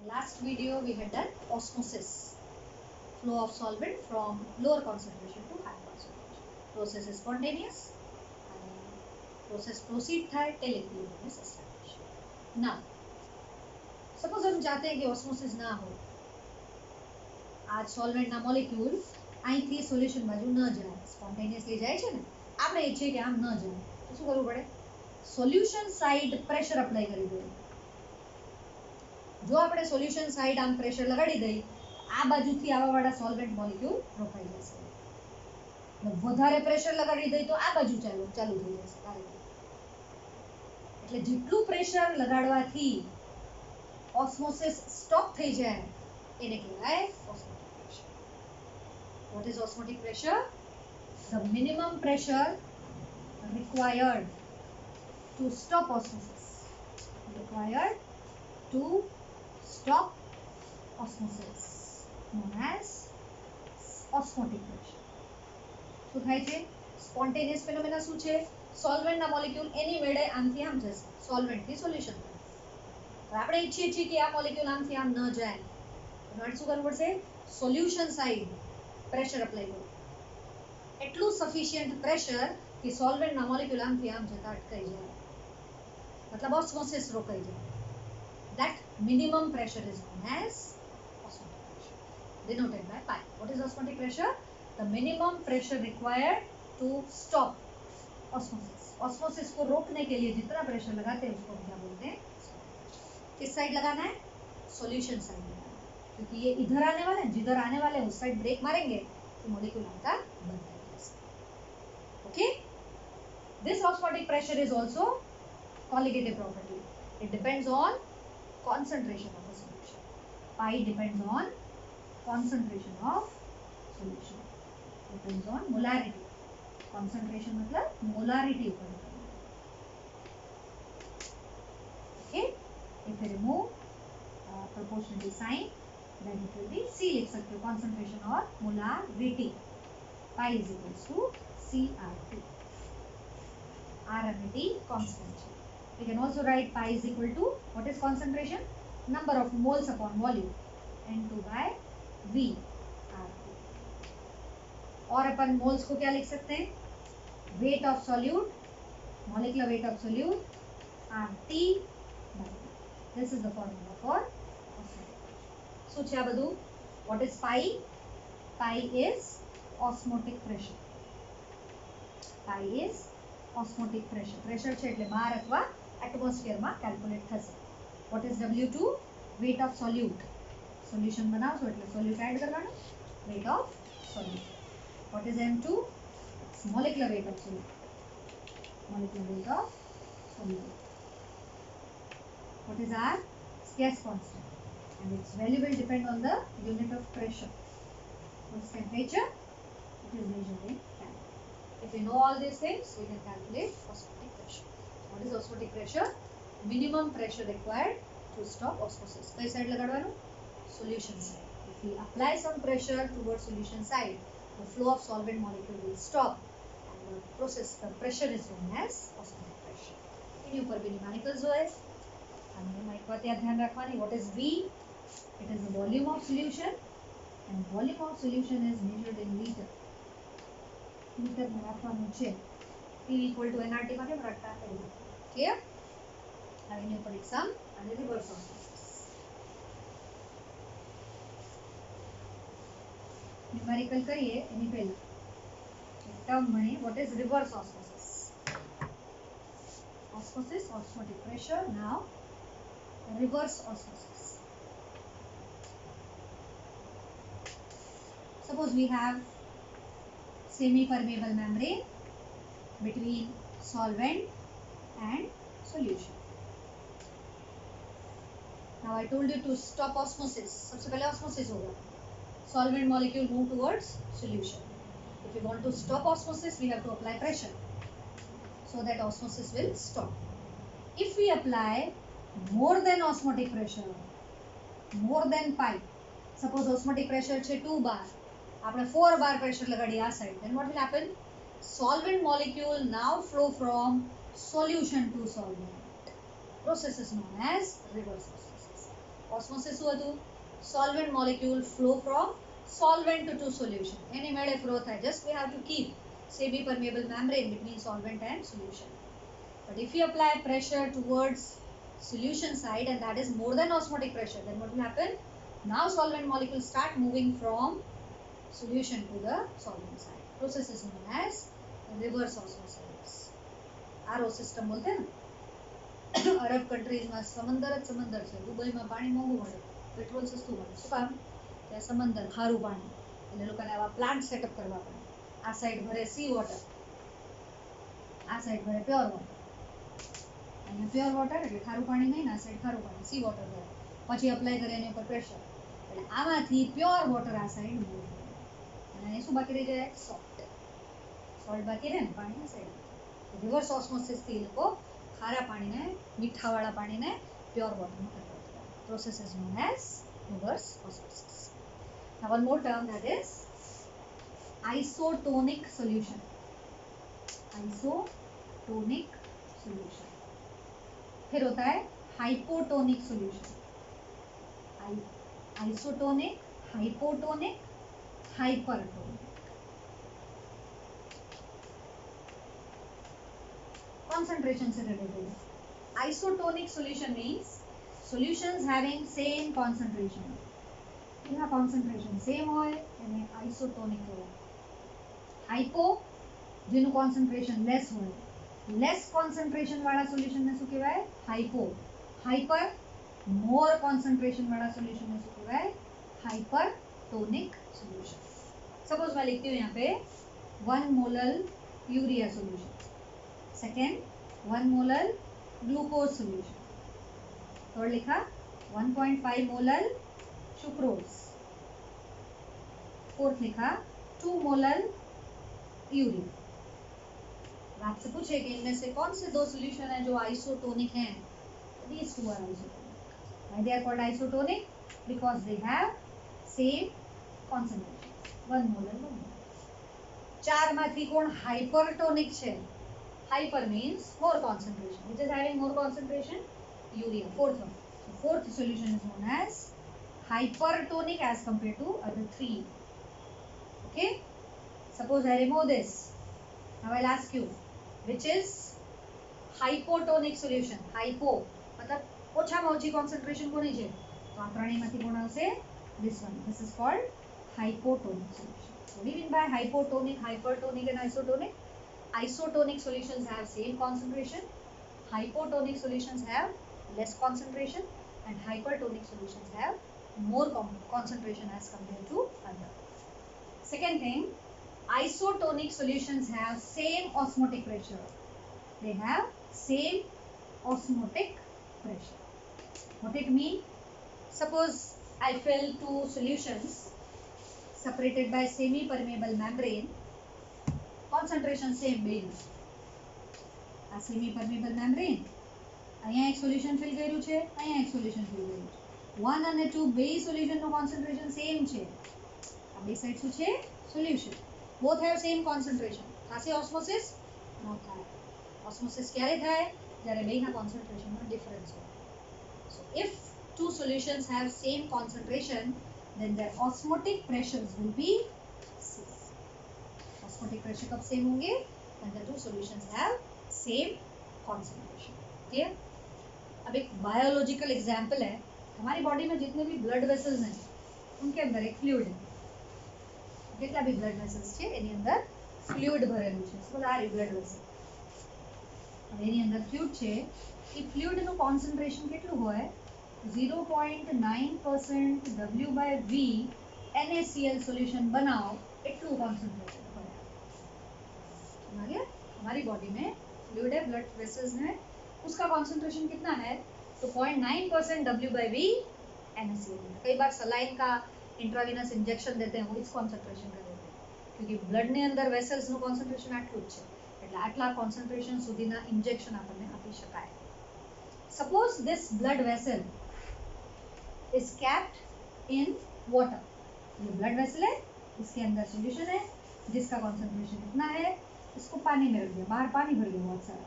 Last video we had done osmosis, flow of solvent from lower concentration to higher concentration. Process is spontaneous and process proceed થાય till equilibrium is established. Now, suppose हम चाहते हैं कि osmosis ना हो, આ solvent ના molecule અહીંથી solution બાજુ ન જાય, spontaneously જાય છે ને, આપણે ઈચ્છીએ કે આમ ન જાય, તો શું કરવું પડે? Solution side pressure apply કરી દેવું. જો આપણે સોલ્યુશન સાઈડ આમ પ્રેશર લગાડી દઈએ, આ બાજુથી આવવાવાળા સોલ્વેન્ટ મોલિક્યુલ રોકાઈ જશે. વધારે પ્રેશર લગાડી દઈએ તો આ બાજુ ચાલુ થઈ જશે. એટલે જેટલું પ્રેશર લગાડવાથી ઓસ્મોસિસ સ્ટોપ થઈ જાય એને કહેવાય osmotic pressure. What is osmotic pressure? The minimum pressure required to stop osmosis. Required to stop osmosis known as osmotic pressure. શું થાય છે? સ્પોન્ટેનિયસ ફિનોમેના શું છે? સોલ્વેન્ટના મોલેક્યુલ એની મેળે આમથી આમ જશે, સોલ્વેન્ટથી સોલ્યુશન પર. તો આપણે ઈચ્છીએ છીએ કે આ મોલેક્યુલ આમથી આમ ન જાય, તો આપણે શું કરવું પડશે? સોલ્યુશન સાઈડ પ્રેશર અપ્લાય કરવું. એટલું સફિશિયન્ટ પ્રેશર કે સોલ્વેન્ટના મોલેક્યુલ આમથી આમ જતા અટકાઈ જાય, મતલબ ઓસ્મોસિસ રોકાઈ જાય. That minimum pressure is known as osmotic pressure, denoted by pi. What is osmotic pressure? The minimum pressure required to stop osmosis. Osmosis को रोकने के लिए जितना प्रेशर लगाते हैं उसको हम क्या बोलते हैं? किस साइड लगाना है? सॉल्यूशन साइड लगाना है, क्योंकि ये इधर आने वाले हैं, जिधर आने वाले हैं उस साइड ब्रेक मारेंगे तो मॉलिक्यूल आपका बंद हो जाएगा. Okay? This osmotic pressure is also colligative property. It depends on concentration of a solution. Pi depends on concentration of solution. Depends on molarity. Concentration मतलब molarity ऊपर depend. Okay? If we remove proportionality sign, then it will be C लिख सकते हो, concentration or molarity. Pi is equals to CR2. R and T constant. We can also write pi is equal to, what is concentration? Number of moles upon volume, N2 by V R2. और अपन moles को क्या लिख सकते हैं? Weight of solute, molecular weight of solute, RT by V. This is the formula for osmotic pressure. શું છે આ બધું? What is pi? Pi is osmotic pressure. Pi is osmotic pressure. Pressure છે એટલે બહાર અથવા એટમોસ્ફિયર માં કેલ્ક્યુલેટ થશે. What is W2? Weight of solute. Solution બનાવશો એટલે solute એડ કરવાનું. Weight of solute. What is M2? It's molecular weight of solute. Molecular weight of solute. What is R? It's gas constant. And its value will depend on the unit of pressure. What is temperature? It is measured in Kelvin. If we know all these things, we can calculate osmotic pressure. What is osmotic pressure? Minimum pressure required to stop osmosis. कई side लगाड़वानो? Solution side. If we apply some pressure towards solution side, the flow of solvent molecule will stop, and the process, the pressure is known as osmotic pressure. इन्हीं ऊपर भी numericals जो है, हमें एक बात याद ध्यान रखवानी. What is V? It is the volume of solution, and volume of solution is measured in liter. Metre में રાખવાનું છે. P equal to nRT માં કેમ રાખતા? Clear? હવે એની ઉપર એક સમ અને રિવર્સ ઓસ્મોસિસ. ન્યુમેરિકલ કરીએ એની પહેલા એક ટર્મ ભણીએ. What is reverse osmosis? Osmosis, osmotic pressure. Now reverse osmosis. Suppose we have semi-permeable membrane between solvent and solution. Now I told you to stop osmosis. सबसे पहले osmosis होगा. Solvent molecule move towards solution. If we want to stop osmosis, we have to apply pressure so that osmosis will stop. If we apply more than osmotic pressure, more than pi, suppose osmotic pressure છે 2 bar, આપણે 4 bar pressure લગાડીએ આ side, then what will happen? Solvent molecule now flow from solution to solvent. Process is known as reverse osmosis. Osmosis શું હતું? Solvent molecule flow from solvent to solution. એની મેળે flow થાય. Just we have to keep semi permeable membrane between solvent and solution. But if you apply pressure towards solution side, and that is more than osmotic pressure, then what will happen? Now solvent molecules start moving from solution to the solvent side. Process is known as reverse osmosis. RO system बोलते हैं ना. અરબ કન્ટ્રીઝમાં સમંદર જ સમંદર છે. દુબઈમાં પાણી મોંઘું મળે, petrol સસ્તું મળે. શું કામ? ત્યાં સમંદર ખારું પાણી, એટલે લોકોને આવા પ્લાન્ટ સેટઅપ કરવા પડે. આ સાઈડ ભરે સી વોટર, આ સાઈડ ભરે પ્યોર વોટર. અહીંયા પ્યોર વોટર એટલે ખારું પાણી નહીં, આ સાઈડ ખારું પાણી સી વોટર ભરે, પછી અપ્લાય કરે એની ઉપર પ્રેશર, એટલે આમાંથી પ્યોર વોટર આ સાઈડ મૂવ થાય અને અહીં શું બાકી રહી જાય? સોલ્ટ. સોલ્ટ બાકી રહે ને પાણીના સાઈડ. રિવર્સ ઓસ્મોસિસથી એ લોકો ખારા પાણીને, મીઠાવાળા પાણીને પ્યોર વોટરમાં કન્વર્ટ કરે. Process is known as reverse osmosis. Now one more term, that is isotonic solution. Isotonic solution. फिर होता है hypotonic solution. Isotonic, hypotonic, hypertonic. Concentration से related. Isotonic solution means solutions having same concentration. એના concentration same હોય એને આઇસોટોનિક કહેવાય. Hypo, જેનું concentration less હોય, લેસ કોન્સન્ટ્રેશન વાળા સોલ્યુશનને શું કહેવાય? હાઇપો. હાઇપર, મોર કોન્સન્ટ્રેશન વાળા સોલ્યુશનને શું કહેવાય? Hypertonic solution. सपोज मैं लिखती हूँ यहाँ पे 1 molar urea solution, second 1 molar glucose solution, third लिखा 1.5 मोलर सुक्रोज, फोर्थ लिखा 2 मोलर यूरिया. आपसे पूछे कि इनमें से कौन से दो सॉल्यूशन हैं जो आइसोटोनिक हैं? These two are isotonic. Why they are called isotonic? Because they have same concentration. 1 molar, 1 molar. चार माथी कोण हाइपरटोनिक छे? Hyper means more concentration. Which is having more concentration? Urea. Fourth one. So fourth solution is known as hypertonic as compared to other three. Okay. Suppose I remove this. Now I'll ask you, which is hypotonic solution? Hypo मतलब ઓછામાં ઓછી concentration કોની છે? તો આ ત્રણેયમાંથી કોણ આવશે? This one. This is called hypotonic solution. What do you mean by hypotonic, hypertonic and isotonic? Isotonic solutions have same concentration, hypotonic solutions have less concentration, and hypertonic solutions have more concentration as compared to other. Second thing, isotonic solutions have same osmotic pressure. They have same osmotic pressure. What it mean? Suppose I fill two solutions separated by semi-permeable membrane. Concentration same બેનું. આ semi-permeable membrane. અહીંયા એક solution fill કર્યું છે, અહીંયા એક solution fill કર્યું છે. 1 અને 2 બે solution નો concentration same છે. આ બે સાઈડ શું છે? Solution. Both have same concentration. થાશે osmosis? ન થાય. Osmosis ક્યારે થાય? જ્યારે બેના concentration માં difference હોય. So if two solutions have same concentration, then their osmotic pressures will be same. Osmotic pressure कब same होंगे? When the two solutions have same concentration. Clear? अब एक biological example है. हमारी बॉडी में जितने भी blood vessels हैं, उनके अंदर एक fluid है. जितना भी blood vessels છે એની અંદર fluid ભરેલું છે. So આ blood vessel. હવે એની અંદર fluid છે. એ fluid નું concentration કેટલું હોય? 0.9% W/V NaCl solution बनाओ એટલું concentration હોય. समझ गया? हमारी बॉडी में fluid है, blood vessels में, उसका concentration कितना है? तो 0.9% W/V NaCl. कई बार सलाइन का इंट्रावेनस इंजेक्शन देते हैं, वो इस concentration का देते हैं, क्योंकि ब्लड ने अंदर वेसल्स નું concentration આટલું જ છે, એટલે આટલા concentration સુધીના इंजेक्शन આપણને આપી શકાય. Suppose this blood vessel is kept in water. ये blood vessel है, इसके अंदर solution है, जिसका concentration इतना है, इसको पानी में रख दिया, बाहर पानी भर गया बहुत सारा.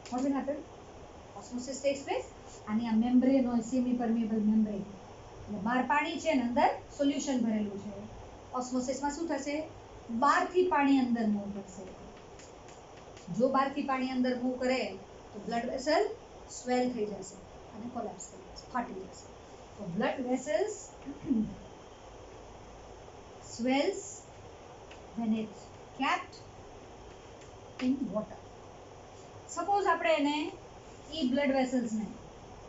What will happen? Osmosis takes place. આની આ મેમ્બ્રેન હોય, સેમી પરમિએબલ મેમ્બ્રેન, એટલે બહાર પાણી છે ને અંદર સોલ્યુશન ભરેલું છે. ઓસ્મોસિસમાં શું થશે? બહારથી પાણી અંદર મૂવ કરશે. જો બહારથી પાણી અંદર મૂવ કરે તો બ્લડ વેસલ સ્વેલ થઈ જશે અને કોલેપ્સ થઈ જશે, ફાટી જશે. તો blood vessels swells when it's kept in water. Suppose આપણે એને ઈ બ્લડ વેસલ્સ ને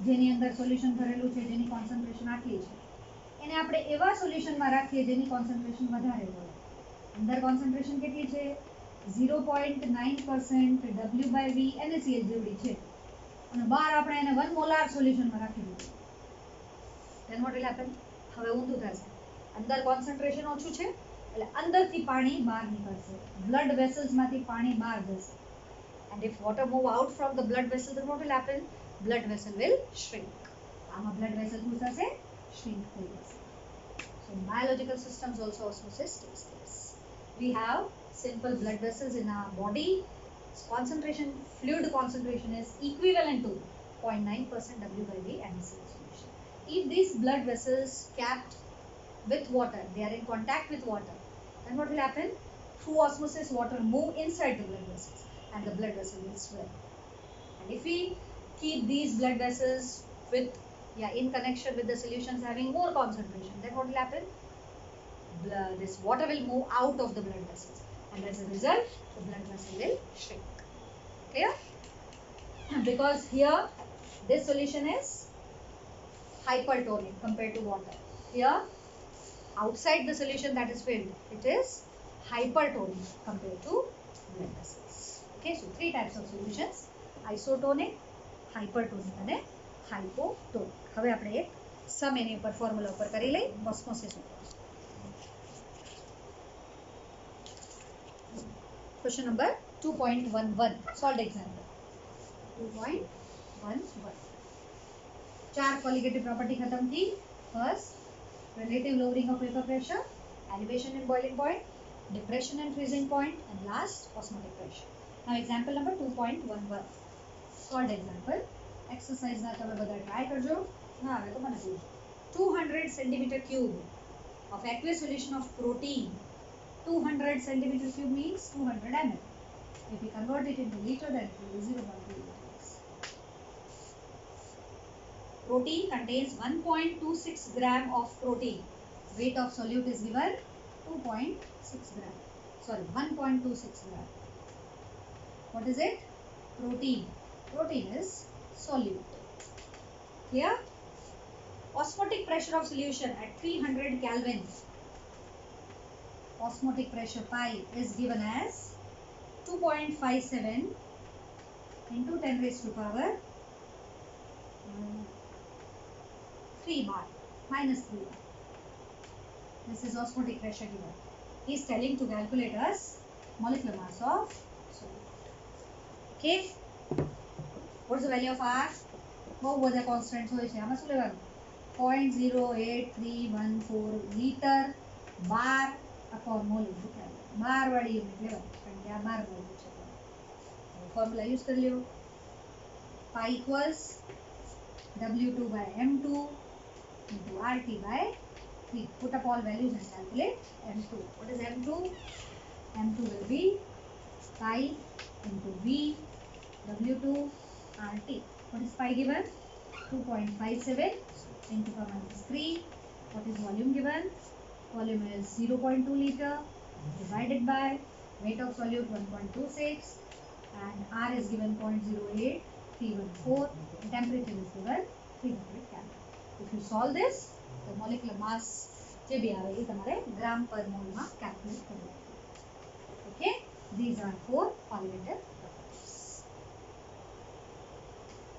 જેની અંદર સોલ્યુશન ભરેલું છે, જેની કોન્સન્ટ્રેશન આટલી છે, એને આપણે એવા સોલ્યુશનમાં રાખીએ જેની કોન્સન્ટ્રેશન વધારે હોય. અંદર કોન્સન્ટ્રેશન કેટલી છે? 0.9% W/V NaCl જેવડી છે અને બહાર આપણે એને 1 મોલાર સોલ્યુશનમાં રાખી દીધું. then what will happen? હવે ઊંધું થશે. અંદર કોન્સન્ટ્રેશન ઓછું છે એટલે અંદરથી પાણી બહાર નીકળશે, બ્લડ વેસલ્સમાંથી પાણી બહાર જશે. and if water move out from the blood vessel, then what will happen? Blood vessel will shrink. આમાં blood vessel શું થશે? shrink થઈ જશે. so in biological systems also osmosis takes place. We have simple blood vessels in our body. Concentration, fluid concentration is equivalent to 0.9% W/V NaCl solution. If these blood vessels capped with water, they are in contact with water, then what will happen? Through osmosis, water move inside the blood vessels and the blood vessel will swell. And if we keep these blood vessels in connection with the solutions having more concentration, then what will happen? This water will move out of the blood vessels and as a result the blood vessel will shrink. Clear? Because here this solution is hypertonic compared to water. Here outside the solution that is filled, it is hypertonic compared to blood vessels. Okay, so 3 types of solutions: isotonic, hypertonic and hypotonic. હવે આપણે એક સમ એની ઉપર formula ઉપર કરી લઈ osmosis ઉપર. Question number 2.11 solved example. 2.11 4 qualitative property खत्म की. First, relative lowering of vapor pressure, elevation in boiling point, depression and freezing point, and last osmotic pressure. Now example number 2.11 solved example. Exercise ના તમે બધા try કરજો. ના આવે તો મને પૂછો. 200 centimeter cube of aqueous solution of protein. 200 centimeter cube means 200 ml. If we convert it into liter, then it will be 0.2 liters. Protein contains 1.26 gram of protein. Weight of solute is given 2.6 gram. Sorry, 1.26 gram. What is it? Protein. Protein is solute. Here, osmotic pressure of solution at 300 Kelvin. Osmotic pressure pi is given as 2.57 into 10 raised to power 3 bar minus 3 bar. This is osmotic pressure given. He is telling to calculate us molecular mass of solute. Okay. What is the value of R? બહુ બધા constants હોય છે. આમાં શું લેવાનું? 0.08314 litre બાર અથવા mall into kelvin. બાર વાળી unit લેવાની કારણ કે આ બાર વાળું છે. ફોર્મ્યુલા યુઝ કરી લ્યો. પાઈ equals W2/M2 into RT/3. Put up all values and calculate M2. What is M2? M2 will be pi into V W2 RT. What is pi given? 2.57 into power minus 3. What is volume given? Volume is 0.2 liter divided by weight of solute 1.26 and R is given 0.08314. Temperature is given 300 Kelvin. If you solve this, the molecular mass જે બી આવે એ તમારે ગ્રામ પર mall માં calculate કરવું. Okay, these are 4 qualitative